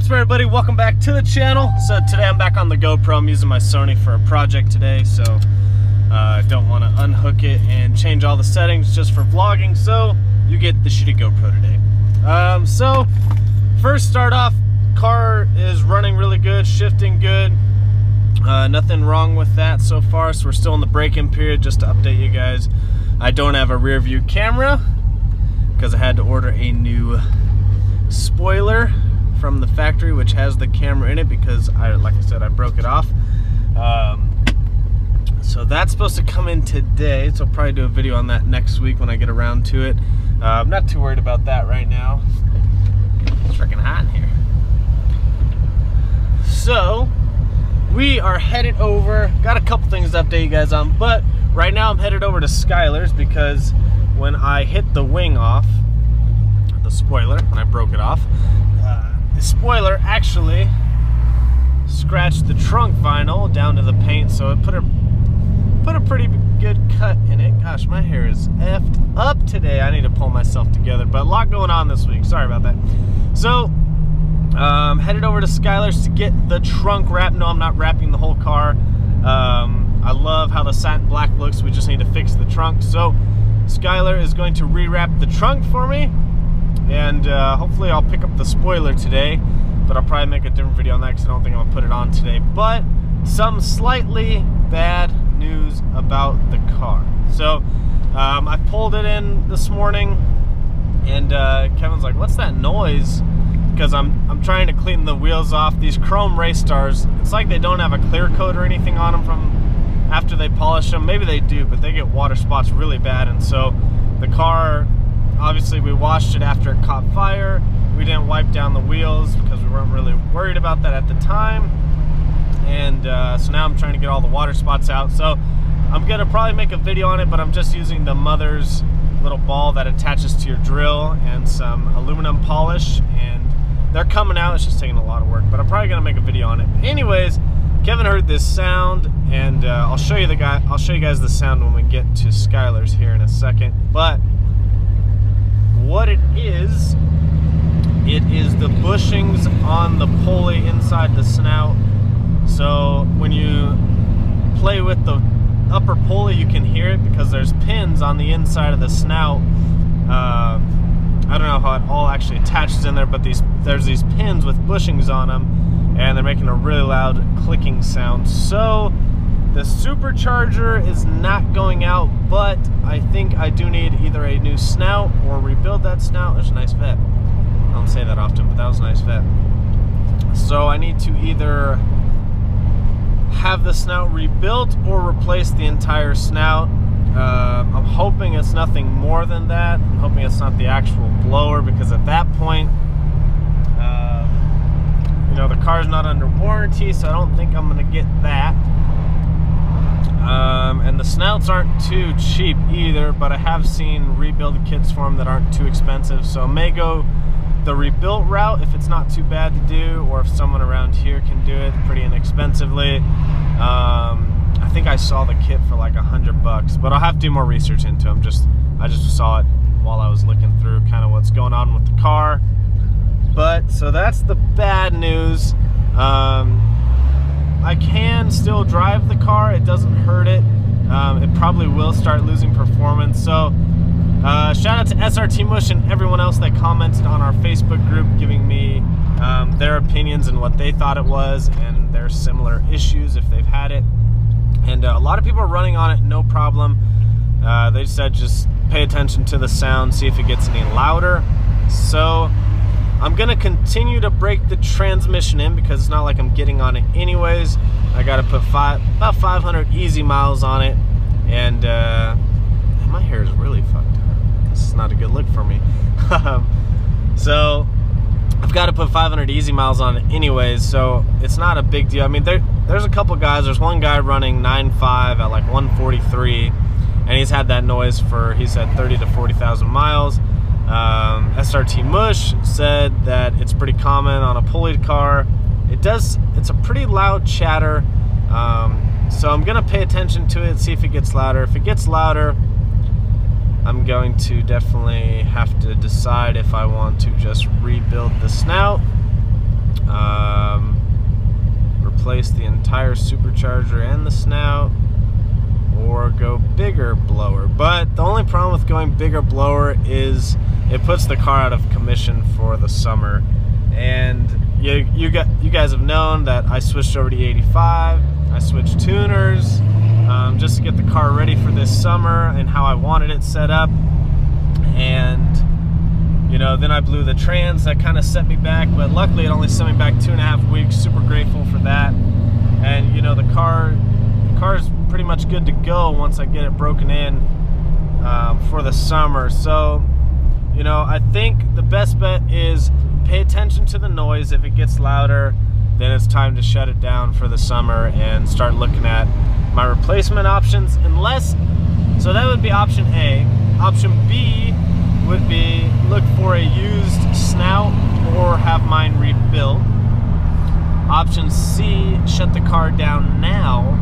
What's up, everybody? Welcome back to the channel. So today I'm back on the GoPro. I'm using my Sony for a project today, so I don't want to unhook it and change all the settings just for vlogging, so you get the shitty GoPro today. So first start off, car is running really good, shifting good. Nothing wrong with that so far, so we're still in the break-in period. Just to update you guys, I don't have a rear view camera because I had to order a new spoiler from the factory, which has the camera in it because like I said, I broke it off. So that's supposed to come in today, so I'll probably do a video on that next week when I get around to it. I'm not too worried about that right now. It's freaking hot in here. So we are headed over, got a couple things to update you guys on, but right now I'm headed over to Skylar's because when I hit the wing off, the spoiler, when I broke it off, the spoiler actually scratched the trunk vinyl down to the paint, so it put a pretty good cut in it. Gosh, my hair is effed up today. I need to pull myself together, but a lot going on this week. Sorry about that. So, headed over to Skylar's to get the trunk wrapped. No, I'm not wrapping the whole car. I love how the satin black looks. We just need to fix the trunk. So, Skylar is going to rewrap the trunk for me. And hopefully I'll pick up the spoiler today, but I'll probably make a different video on that because I don't think I'm going to put it on today. But some slightly bad news about the car. So I pulled it in this morning, and Kevin's like, what's that noise? Because I'm trying to clean the wheels off. These chrome race stars, it's like they don't have a clear coat or anything on them from after they polish them. Maybe they do, but they get water spots really bad. And so the car, obviously we washed it after it caught fire. We didn't wipe down the wheels because we weren't really worried about that at the time. And so now I'm trying to get all the water spots out. So I'm gonna probably make a video on it, but I'm just using the mother's little ball that attaches to your drill and some aluminum polish, and they're coming out. It's just taking a lot of work, but I'm probably gonna make a video on it. Anyways, Kevin heard this sound, and I'll show you guys the sound when we get to Skylar's here in a second. But what it is the bushings on the pulley inside the snout. So when you play with the upper pulley, you can hear it because there's pins on the inside of the snout. I don't know how it all actually attaches in there, but there's these pins with bushings on them, and they're making a really loud clicking sound. So the supercharger is not going out, but I think I do need either a new snout or rebuild that snout. There's a nice vet. I don't say that often, but that was a nice vet. So I need to either have the snout rebuilt or replace the entire snout. I'm hoping it's nothing more than that. I'm hoping it's not the actual blower, because at that point, you know, the car's not under warranty, so I don't think I'm gonna get that. And the snouts aren't too cheap either, but I have seen rebuild kits for them that aren't too expensive, so I may go the rebuilt route if it's not too bad to do, or if someone around here can do it pretty inexpensively. I think I saw the kit for like $100, but I'll have to do more research into them. I just saw it while I was looking through kind of what's going on with the car. But so that's the bad news. I can still drive the car. It doesn't hurt it. It probably will start losing performance. So shout out to SRT Mush and everyone else that commented on our Facebook group, giving me their opinions and what they thought it was and their similar issues if they've had it. And a lot of people are running on it, no problem. They said just pay attention to the sound, see if it gets any louder. So I'm gonna continue to break the transmission in because it's not like I'm getting on it anyways. I gotta put about 500 easy miles on it, and my hair is really fucked up. This is not a good look for me. So I've got to put 500 easy miles on it anyways, so it's not a big deal. I mean, there's a couple guys. There's one guy running 9.5 at like 143, and he's had that noise for, he said, 30 to 40,000 miles. SRT Mush said that it's pretty common on a pulleyed car. It's a pretty loud chatter, so I'm gonna pay attention to it, see if it gets louder. If it gets louder, I'm going to definitely have to decide if I want to just rebuild the snout smaller supercharger and the snout, or go bigger blower. But the only problem with going bigger blower is it puts the car out of commission for the summer. And you guys have known that I switched over to E85. I switched tuners just to get the car ready for this summer and how I wanted it set up. And you know, then I blew the trans. That kind of set me back, but luckily it only set me back 2.5 weeks. Super grateful for that. And you know, the car's pretty much good to go once I get it broken in for the summer. So you know, I think the best bet is pay attention to the noise. If it gets louder, then it's time to shut it down for the summer and start looking at my replacement options. So that would be option A. Option B would be look for a used snout or have mine rebuilt. Option C, shut the car down now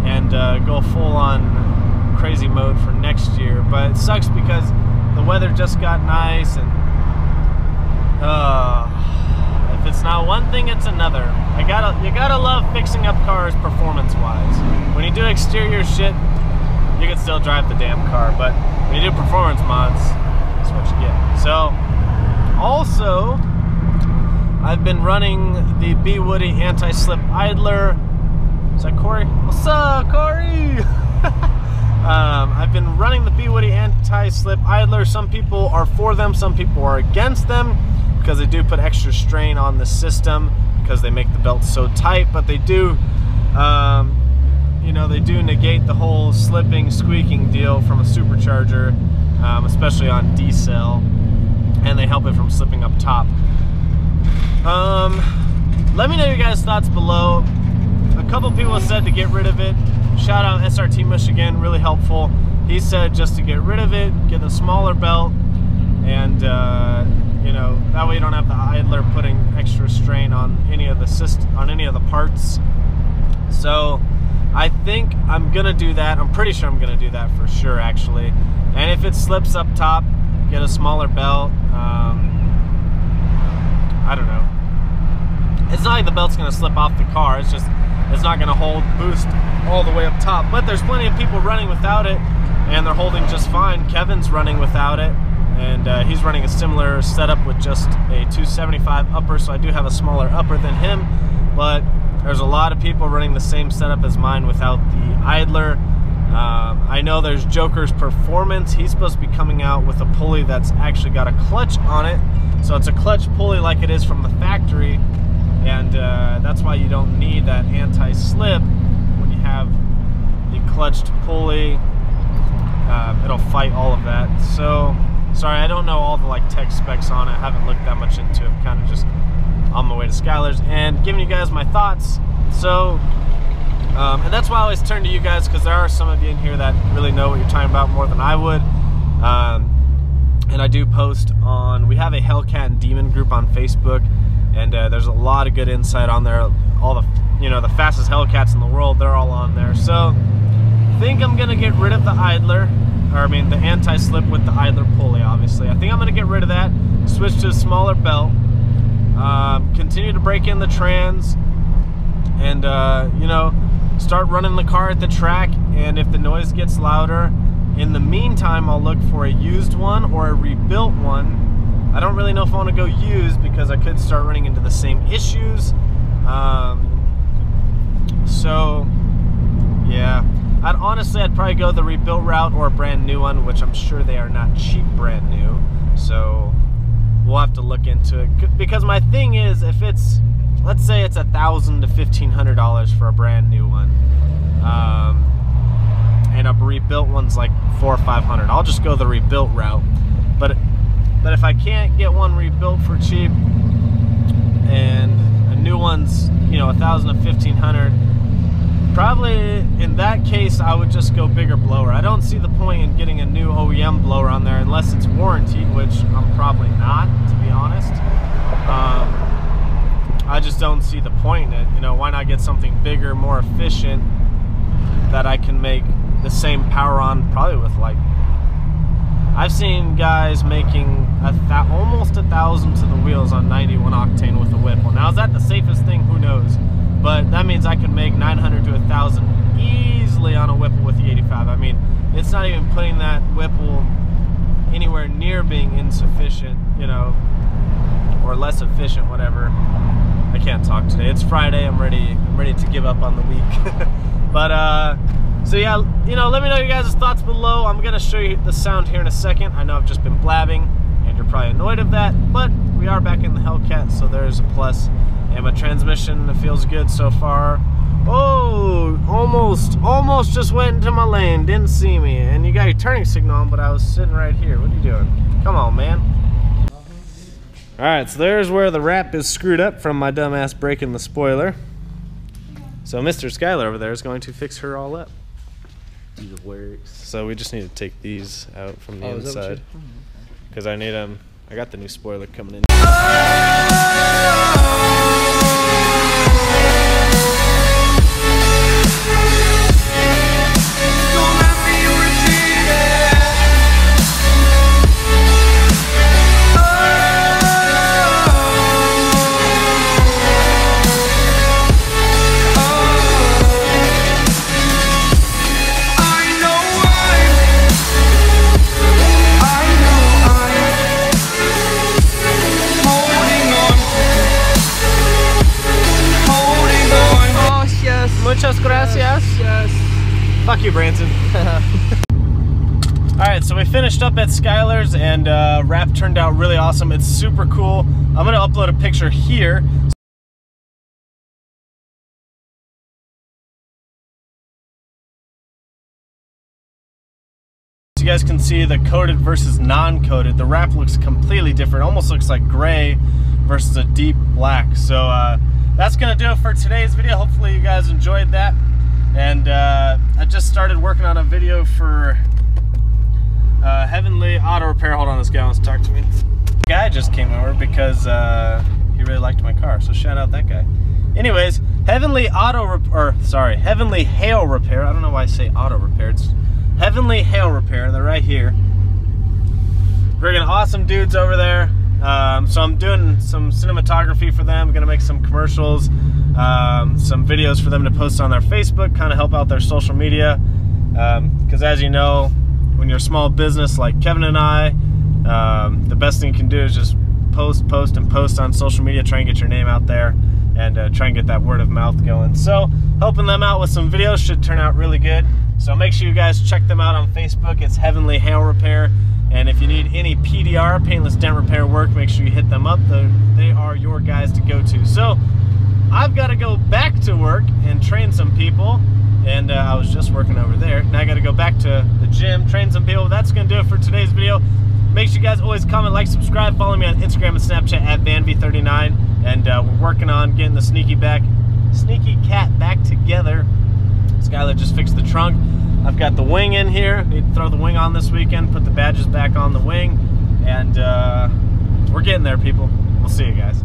and go full on crazy mode for next year. But it sucks because the weather just got nice, and if it's not one thing, it's another. You gotta love fixing up cars performance-wise. When you do exterior shit, you can still drive the damn car, but when you do performance mods, that's what you get. So, also, I've been running the B Woody anti-slip idler. Is that Corey? What's up, Corey? I've been running the B Woody anti-slip idler. Some people are for them, some people are against them, because they do put extra strain on the system because they make the belt so tight, but they do, you know, they do negate the whole slipping, squeaking deal from a supercharger, especially on D-cell, and they help it from slipping up top. Let me know your guys' thoughts below. A couple people said to get rid of it. Shout out SRT Mush again, really helpful. He said just to get rid of it, get a smaller belt, and you know, that way you don't have the idler putting extra strain on any of the parts. So I think I'm gonna do that. I'm pretty sure I'm gonna do that for sure, actually. And if it slips up top, get a smaller belt. I don't know. It's not like the belt's gonna slip off the car. It's just, it's not gonna hold boost all the way up top. But there's plenty of people running without it, and they're holding just fine. Kevin's running without it, and he's running a similar setup with just a 275 upper, so I do have a smaller upper than him. But there's a lot of people running the same setup as mine without the idler. I know there's Joker's Performance. He's supposed to be coming out with a pulley that's actually got a clutch on it. So it's a clutch pulley like it is from the factory, and that's why you don't need that anti-slip when you have the clutched pulley. It'll fight all of that. So, sorry, I don't know all the like tech specs on it. I haven't looked that much into it. I'm kind of just on my way to Skylar's and giving you guys my thoughts. So, and that's why I always turn to you guys, because there are some of you in here that really know what you're talking about more than I would. And I do post on, we have a Hellcat and Demon group on Facebook, and there's a lot of good insight on there. All the, you know, the fastest Hellcats in the world, they're all on there. So, I think I'm gonna get rid of the idler, or I mean the anti-slip with the idler pulley, obviously. I think I'm gonna get rid of that, switch to a smaller belt, continue to break in the trans, and you know, start running the car at the track. And if the noise gets louder, in the meantime, I'll look for a used one or a rebuilt one. I don't really know if I want to go used, because I could start running into the same issues. So yeah, I'd probably go the rebuilt route or a brand new one, which I'm sure they are not cheap brand new. So we'll have to look into it, because my thing is, if it's, let's say it's $1,000 to $1,500 for a brand new one, and a rebuilt one's like $400 or $500, I'll just go the rebuilt route. But if I can't get one rebuilt for cheap, and a new one's, you know, $1,000 to $1,500, probably in that case I would just go bigger blower. I don't see the point in getting a new OEM blower on there unless it's warranted, which I'm probably not, to be honest. I just don't see the point in it. You know, why not get something bigger, more efficient, that I can make the same power on, probably with like, I've seen guys making almost 1,000 to the wheels on 91 octane with a Whipple. Now, is that the safest thing? Who knows? but that means I could make 900 to 1,000 easily on a Whipple with the 85. I mean, it's not even putting that Whipple anywhere near being insufficient, you know, or less efficient, whatever. I can't talk today. It's Friday. I'm ready to give up on the week. But so yeah, you know, let me know your guys' thoughts below. I'm gonna show you the sound here in a second. I know I've just been blabbing and you're probably annoyed of that, but we are back in the Hellcat, so there's a plus. And my transmission feels good so far. Oh, almost just went into my lane, didn't see me. And you got your turning signal on, but I was sitting right here. What are you doing? Come on, man. All right, so there's where the wrap is screwed up from my dumbass breaking the spoiler. So Mr. Skyler over there is going to fix her all up. These works. So we just need to take these out from the inside. Because I need them. I got the new spoiler coming in. Muchas gracias. Yes. Fuck you, Branson. Alright, so we finished up at Skyler's and wrap turned out really awesome. It's super cool. I'm going to upload a picture here. So you guys can see the coated versus non-coated. The wrap looks completely different. Almost looks like gray versus a deep black. So that's gonna do it for today's video. Hopefully you guys enjoyed that. And I just started working on a video for Heavenly Auto Repair. Hold on, this guy wants to talk to me. The guy just came over because he really liked my car, so shout out that guy. Anyways, Heavenly Hail Repair. I don't know why I say auto repair. It's Heavenly Hail Repair. They're right here. Friggin' awesome dudes over there. So I'm doing some cinematography for them. I'm gonna make some commercials, some videos for them to post on their Facebook, kind of help out their social media. Because as you know, when you're a small business like Kevin and I, the best thing you can do is just post on social media, try and get your name out there, and try and get that word of mouth going. So helping them out with some videos should turn out really good. So make sure you guys check them out on Facebook. It's Heavenly Hail Repair. And if you need any PDR, paintless dent repair work, make sure you hit them up. They are your guys to go to. So I've got to go back to work and train some people. And I was just working over there. Now I got to go back to the gym, train some people. That's going to do it for today's video. Make sure you guys always comment, like, subscribe. Follow me on Instagram and Snapchat at VanV39. And we're working on getting the Sneaky Cat back together. Skyler just fixed the trunk. I've got the wing in here. Need to throw the wing on this weekend, put the badges back on the wing, and we're getting there, people. We'll see you guys.